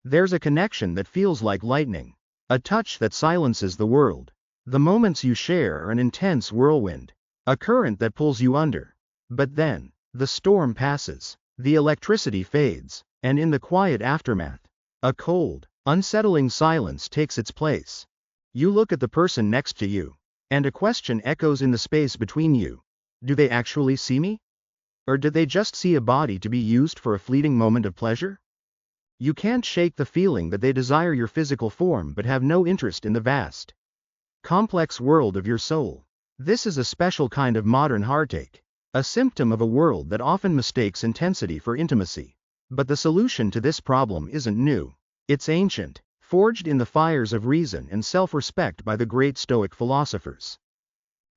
There's a connection that feels like lightning, a touch that silences the world. The moments you share are an intense whirlwind, a current that pulls you under. But then, the storm passes, the electricity fades, and in the quiet aftermath, a cold, unsettling silence takes its place. You look at the person next to you, and a question echoes in the space between you. Do they actually see me? Or did they just see a body to be used for a fleeting moment of pleasure? You can't shake the feeling that they desire your physical form but have no interest in the vast, complex world of your soul. This is a special kind of modern heartache, a symptom of a world that often mistakes intensity for intimacy. But the solution to this problem isn't new. It's ancient, forged in the fires of reason and self-respect by the great Stoic philosophers.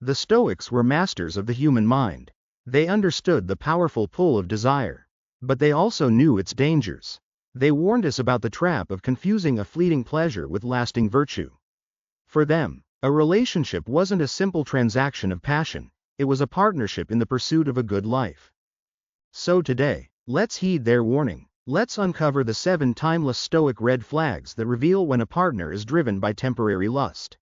The Stoics were masters of the human mind. They understood the powerful pull of desire, but they also knew its dangers. They warned us about the trap of confusing a fleeting pleasure with lasting virtue. For them, a relationship wasn't a simple transaction of passion, it was a partnership in the pursuit of a good life. So today, let's heed their warning. Let's uncover the 7 timeless Stoic red flags that reveal when a partner is driven by temporary lust,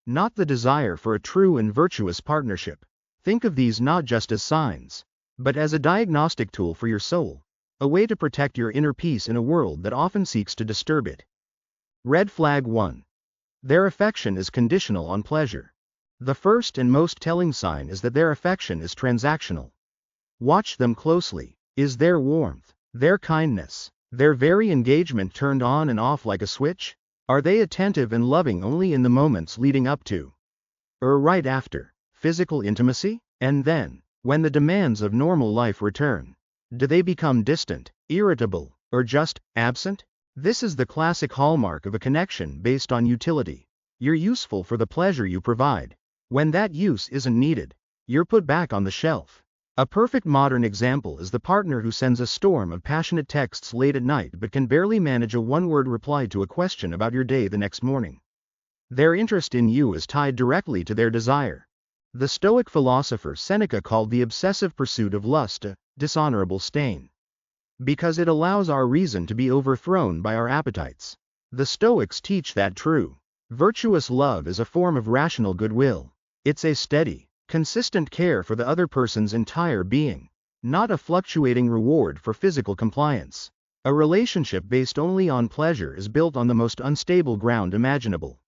not the desire for a true and virtuous partnership. Think of these not just as signs, but as a diagnostic tool for your soul, a way to protect your inner peace in a world that often seeks to disturb it. Red flag 1. Their affection is conditional on pleasure. The first and most telling sign is that their affection is transactional. Watch them closely. Is their warmth, their kindness, their very engagement turned on and off like a switch? Are they attentive and loving only in the moments leading up to, or right after, physical intimacy? And then, when the demands of normal life return, do they become distant, irritable, or just absent? This is the classic hallmark of a connection based on utility. You're useful for the pleasure you provide. When that use isn't needed, you're put back on the shelf. A perfect modern example is the partner who sends a storm of passionate texts late at night but can barely manage a one-word reply to a question about your day the next morning. Their interest in you is tied directly to their desire. The Stoic philosopher Seneca called the obsessive pursuit of lust a dishonorable stain, because it allows our reason to be overthrown by our appetites. The Stoics teach that true, virtuous love is a form of rational goodwill. It's a steady, consistent care for the other person's entire being, not a fluctuating reward for physical compliance. A relationship based only on pleasure is built on the most unstable ground imaginable.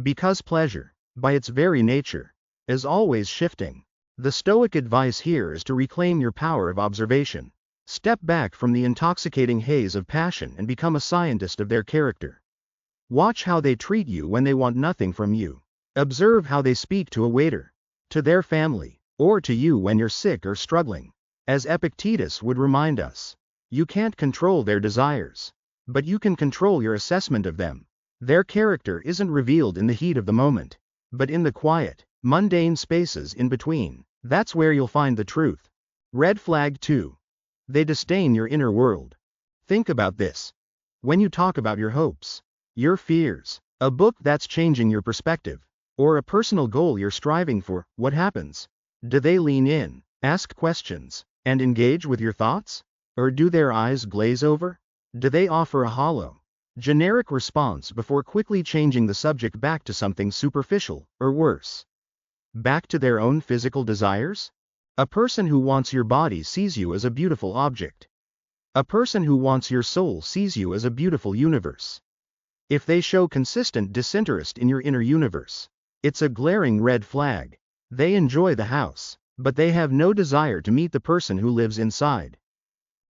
Because pleasure, by its very nature, is always shifting. The Stoic advice here is to reclaim your power of observation. Step back from the intoxicating haze of passion and become a scientist of their character. Watch how they treat you when they want nothing from you. Observe how they speak to a waiter, to their family, or to you when you're sick or struggling. As Epictetus would remind us, you can't control their desires, but you can control your assessment of them. Their character isn't revealed in the heat of the moment, but in the quiet, mundane spaces in between. That's where you'll find the truth. Red flag 2. They disdain your inner world. Think about this. When you talk about your hopes, your fears, a book that's changing your perspective, or a personal goal you're striving for, what happens? Do they lean in, ask questions, and engage with your thoughts? Or do their eyes glaze over? Do they offer a hollow, generic response before quickly changing the subject back to something superficial, or worse, back to their own physical desires? A person who wants your body sees you as a beautiful object. A person who wants your soul sees you as a beautiful universe. If they show consistent disinterest in your inner universe, it's a glaring red flag. They enjoy the house, but they have no desire to meet the person who lives inside.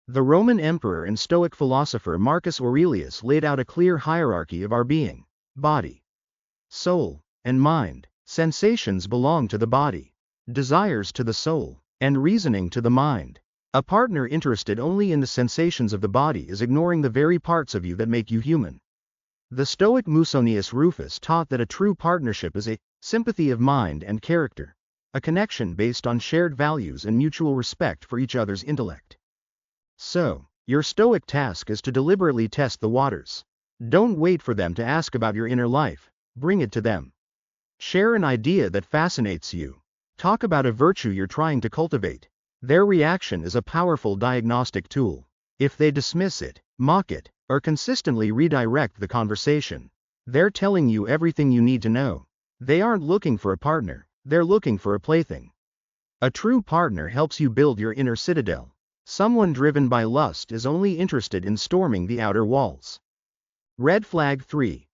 The Roman emperor and Stoic philosopher Marcus Aurelius laid out a clear hierarchy of our being: body, soul, and mind. Sensations belong to the body, desires to the soul, and reasoning to the mind. A partner interested only in the sensations of the body is ignoring the very parts of you that make you human. The Stoic Musonius Rufus taught that a true partnership is a sympathy of mind and character, a connection based on shared values and mutual respect for each other's intellect. So, your Stoic task is to deliberately test the waters. Don't wait for them to ask about your inner life, bring it to them. Share an idea that fascinates you. Talk about a virtue you're trying to cultivate. Their reaction is a powerful diagnostic tool. If they dismiss it, mock it, or consistently redirect the conversation, they're telling you everything you need to know. They aren't looking for a partner, they're looking for a plaything. A true partner helps you build your inner citadel. Someone driven by lust is only interested in storming the outer walls. Red flag 3.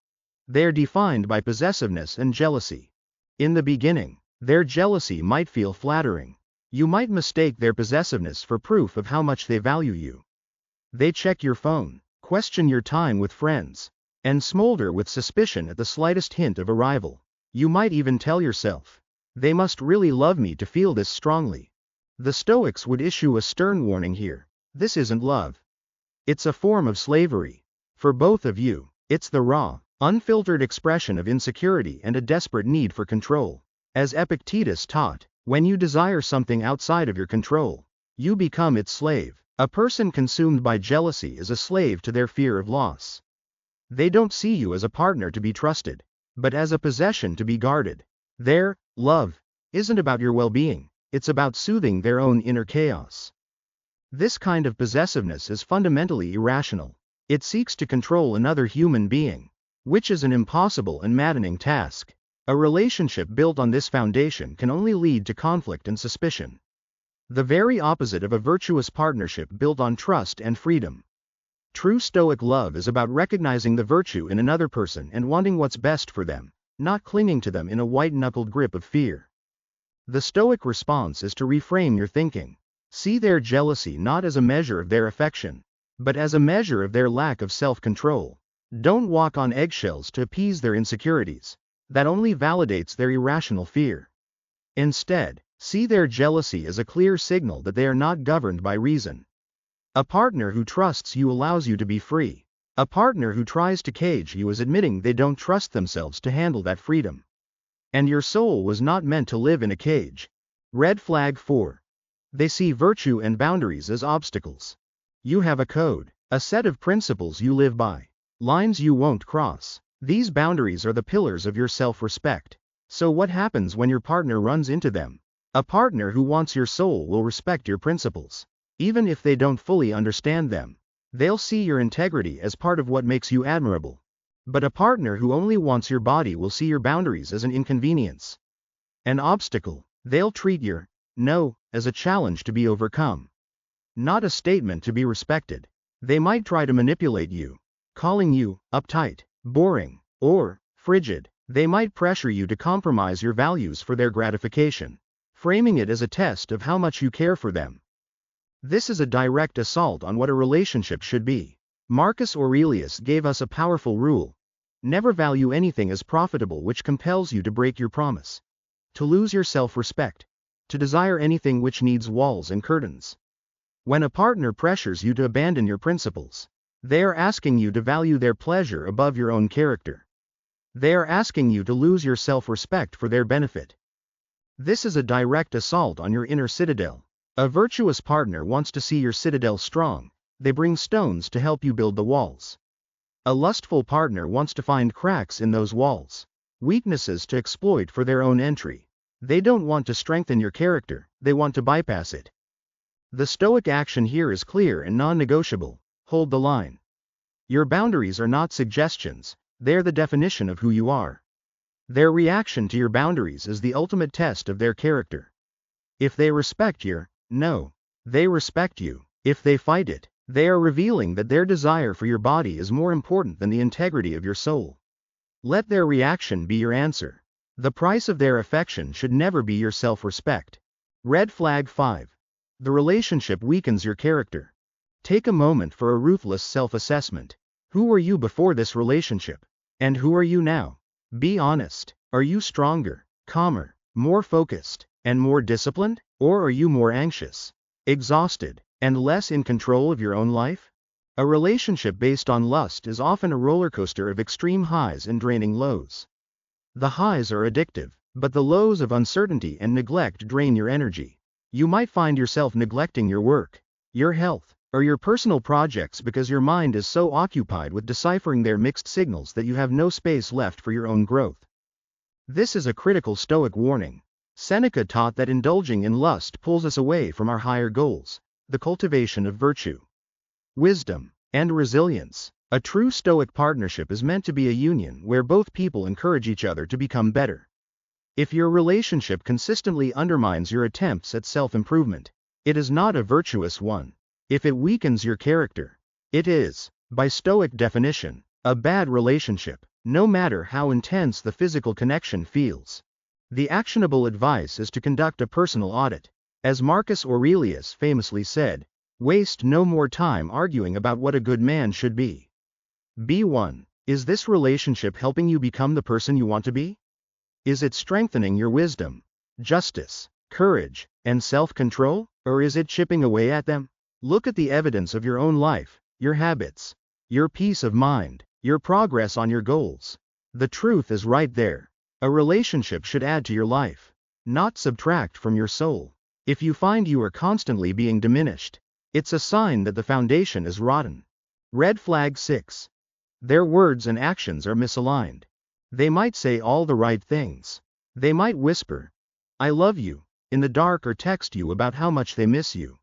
They are defined by possessiveness and jealousy. In the beginning, their jealousy might feel flattering. You might mistake their possessiveness for proof of how much they value you. They check your phone, question your time with friends, and smolder with suspicion at the slightest hint of a rival. You might even tell yourself, they must really love me to feel this strongly. The Stoics would issue a stern warning here. This isn't love. It's a form of slavery. For both of you, it's the raw, unfiltered expression of insecurity and a desperate need for control. As Epictetus taught, when you desire something outside of your control, you become its slave. A person consumed by jealousy is a slave to their fear of loss. They don't see you as a partner to be trusted, but as a possession to be guarded. Their love isn't about your well-being, it's about soothing their own inner chaos. This kind of possessiveness is fundamentally irrational. It seeks to control another human being, which is an impossible and maddening task. A relationship built on this foundation can only lead to conflict and suspicion. The very opposite of a virtuous partnership built on trust and freedom. True Stoic love is about recognizing the virtue in another person and wanting what's best for them, not clinging to them in a white-knuckled grip of fear. The Stoic response is to reframe your thinking. See their jealousy not as a measure of their affection, but as a measure of their lack of self-control. Don't walk on eggshells to appease their insecurities. That only validates their irrational fear. Instead, see their jealousy as a clear signal that they are not governed by reason. A partner who trusts you allows you to be free. A partner who tries to cage you is admitting they don't trust themselves to handle that freedom. And your soul was not meant to live in a cage. Red flag 4. They see virtue and boundaries as obstacles. You have a code, a set of principles you live by, lines you won't cross. These boundaries are the pillars of your self-respect. So what happens when your partner runs into them? A partner who wants your soul will respect your principles. Even if they don't fully understand them, they'll see your integrity as part of what makes you admirable. But a partner who only wants your body will see your boundaries as an inconvenience, an obstacle. They'll treat your no as a challenge to be overcome, not a statement to be respected. They might try to manipulate you, calling you uptight, boring, or frigid. They might pressure you to compromise your values for their gratification, framing it as a test of how much you care for them. This is a direct assault on what a relationship should be. Marcus Aurelius gave us a powerful rule. Never value anything as profitable which compels you to break your promise, to lose your self-respect, to desire anything which needs walls and curtains. When a partner pressures you to abandon your principles, they are asking you to value their pleasure above your own character. They are asking you to lose your self-respect for their benefit. This is a direct assault on your inner citadel. A virtuous partner wants to see your citadel strong. They bring stones to help you build the walls. A lustful partner wants to find cracks in those walls, weaknesses to exploit for their own entry. They don't want to strengthen your character, they want to bypass it. The Stoic action here is clear and non-negotiable. Hold the line. Your boundaries are not suggestions, they're the definition of who you are. Their reaction to your boundaries is the ultimate test of their character. If they respect your no, they respect you. If they fight it, they are revealing that their desire for your body is more important than the integrity of your soul. Let their reaction be your answer. The price of their affection should never be your self-respect. Red flag 5. The relationship weakens your character. Take a moment for a ruthless self-assessment. Who were you before this relationship? And who are you now? Be honest. Are you stronger, calmer, more focused, and more disciplined? Or are you more anxious, exhausted, and less in control of your own life? A relationship based on lust is often a roller coaster of extreme highs and draining lows. The highs are addictive, but the lows of uncertainty and neglect drain your energy. You might find yourself neglecting your work, your health, or your personal projects because your mind is so occupied with deciphering their mixed signals that you have no space left for your own growth. This is a critical Stoic warning. Seneca taught that indulging in lust pulls us away from our higher goals, the cultivation of virtue. wisdom, and resilience. A true Stoic partnership is meant to be a union where both people encourage each other to become better. If your relationship consistently undermines your attempts at self-improvement, it is not a virtuous one. If it weakens your character, it is, by Stoic definition, a bad relationship, no matter how intense the physical connection feels. The actionable advice is to conduct a personal audit. As Marcus Aurelius famously said, waste no more time arguing about what a good man should be. B1. Is this relationship helping you become the person you want to be? Is it strengthening your wisdom, justice, courage, and self-control, or is it chipping away at them? Look at the evidence of your own life, your habits, your peace of mind, your progress on your goals. The truth is right there. A relationship should add to your life, not subtract from your soul. If you find you are constantly being diminished, it's a sign that the foundation is rotten. Red flag 6. Their words and actions are misaligned. They might say all the right things. They might whisper, "I love you," in the dark or text you about how much they miss you.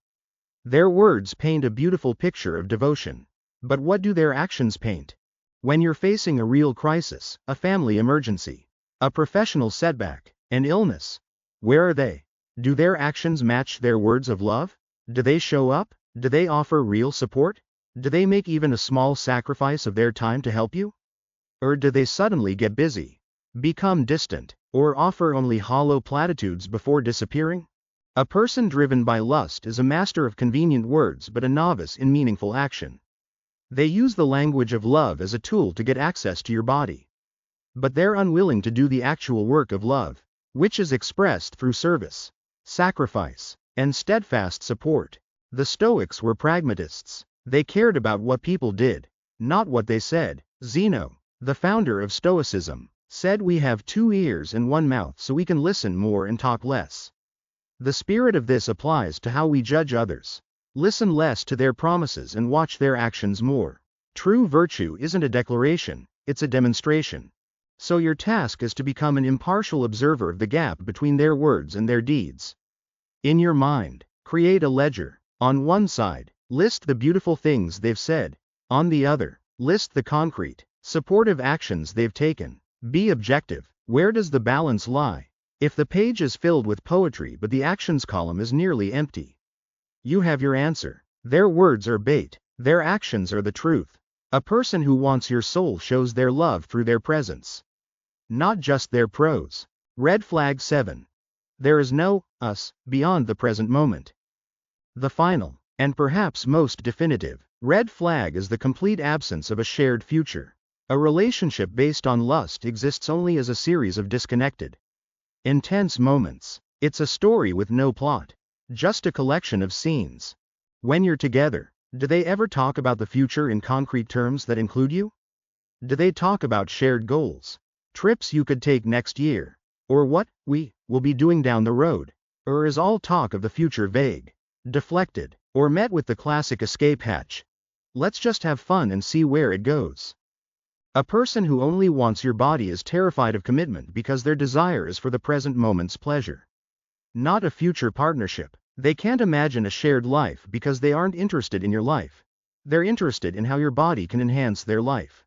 Their words paint a beautiful picture of devotion. But what do their actions paint? When you're facing a real crisis, a family emergency, a professional setback, an illness, where are they? Do their actions match their words of love? Do they show up? Do they offer real support? Do they make even a small sacrifice of their time to help you? Or do they suddenly get busy, become distant, or offer only hollow platitudes before disappearing? A person driven by lust is a master of convenient words but a novice in meaningful action. They use the language of love as a tool to get access to your body. But they're unwilling to do the actual work of love, which is expressed through service, sacrifice, and steadfast support. The Stoics were pragmatists. They cared about what people did, not what they said. Zeno, the founder of Stoicism, said we have 2 ears and 1 mouth so we can listen more and talk less. The spirit of this applies to how we judge others. Listen less to their promises and watch their actions more. True virtue isn't a declaration, it's a demonstration. So your task is to become an impartial observer of the gap between their words and their deeds. In your mind, create a ledger. On one side, list the beautiful things they've said. On the other, list the concrete, supportive actions they've taken. Be objective. Where does the balance lie? If the page is filled with poetry but the actions column is nearly empty, you have your answer. Their words are bait, their actions are the truth. A person who wants your soul shows their love through their presence, not just their prose. Red flag 7. There is no us beyond the present moment. The final, and perhaps most definitive, red flag is the complete absence of a shared future. A relationship based on lust exists only as a series of disconnected, intense moments. It's a story with no plot, just a collection of scenes. When you're together, do they ever talk about the future in concrete terms that include you? Do they talk about shared goals, trips you could take next year, or what we will be doing down the road? Or is all talk of the future vague, deflected, or met with the classic escape hatch? Let's just have fun and see where it goes. A person who only wants your body is terrified of commitment because their desire is for the present moment's pleasure, not a future partnership. They can't imagine a shared life because they aren't interested in your life. They're interested in how your body can enhance their life.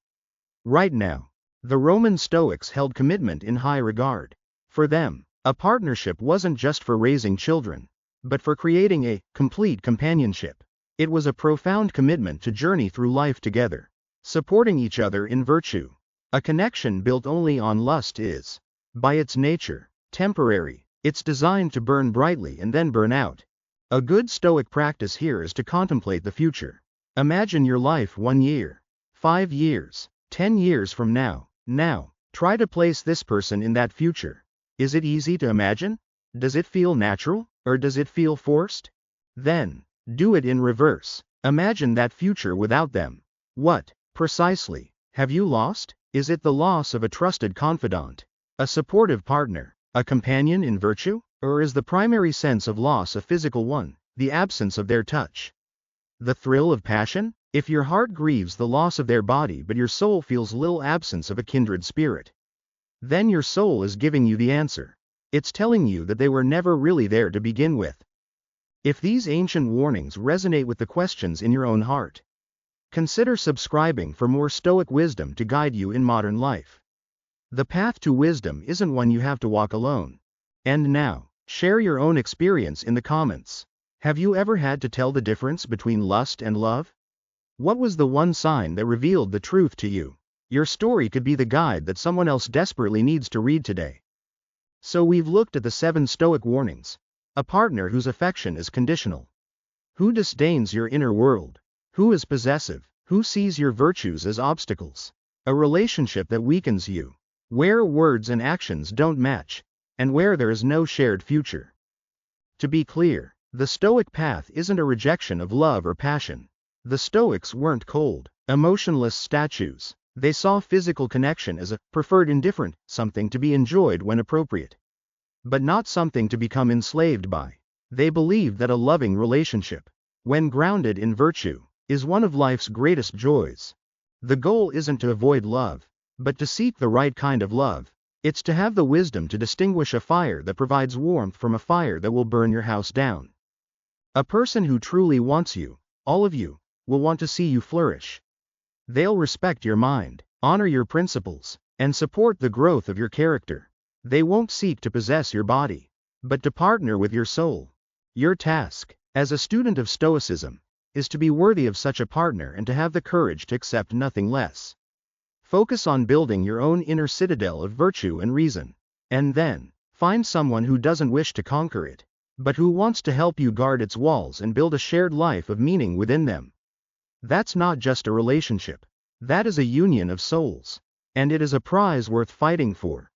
Right now, the Roman Stoics held commitment in high regard. For them, a partnership wasn't just for raising children, but for creating a complete companionship. It was a profound commitment to journey through life together, supporting each other in virtue. A connection built only on lust is, by its nature, temporary. It's designed to burn brightly and then burn out. A good Stoic practice here is to contemplate the future. Imagine your life 1 year, 5 years, 10 years from now. Now, try to place this person in that future. Is it easy to imagine? Does it feel natural, or does it feel forced? Then, do it in reverse. Imagine that future without them. What, precisely, have you lost? Is it the loss of a trusted confidant, a supportive partner, a companion in virtue? Or is the primary sense of loss a physical one, the absence of their touch? The thrill of passion? If your heart grieves the loss of their body but your soul feels little absence of a kindred spirit, then your soul is giving you the answer. It's telling you that they were never really there to begin with. If these ancient warnings resonate with the questions in your own heart, Consider subscribing for more Stoic wisdom to guide you in modern life. The path to wisdom isn't one you have to walk alone. And now, share your own experience in the comments. Have you ever had to tell the difference between lust and love? What was the one sign that revealed the truth to you? Your story could be the guide that someone else desperately needs to read today. So we've looked at the 7 Stoic warnings. A partner whose affection is conditional. Who disdains your inner world? Who is possessive? Who sees your virtues as obstacles? A relationship that weakens you. Where words and actions don't match, and where there is no shared future. To be clear, the Stoic path isn't a rejection of love or passion. The Stoics weren't cold, emotionless statues. They saw physical connection as a preferred indifferent, something to be enjoyed when appropriate, but not something to become enslaved by. They believed that a loving relationship, when grounded in virtue, is one of life's greatest joys. The goal isn't to avoid love, but to seek the right kind of love. It's to have the wisdom to distinguish a fire that provides warmth from a fire that will burn your house down. A person who truly wants you, all of you, will want to see you flourish. They'll respect your mind, honor your principles, and support the growth of your character. They won't seek to possess your body, but to partner with your soul. Your task, as a student of Stoicism, is to be worthy of such a partner and to have the courage to accept nothing less. Focus on building your own inner citadel of virtue and reason, and then, find someone who doesn't wish to conquer it, but who wants to help you guard its walls and build a shared life of meaning within them. That's not just a relationship. That is a union of souls. And it is a prize worth fighting for.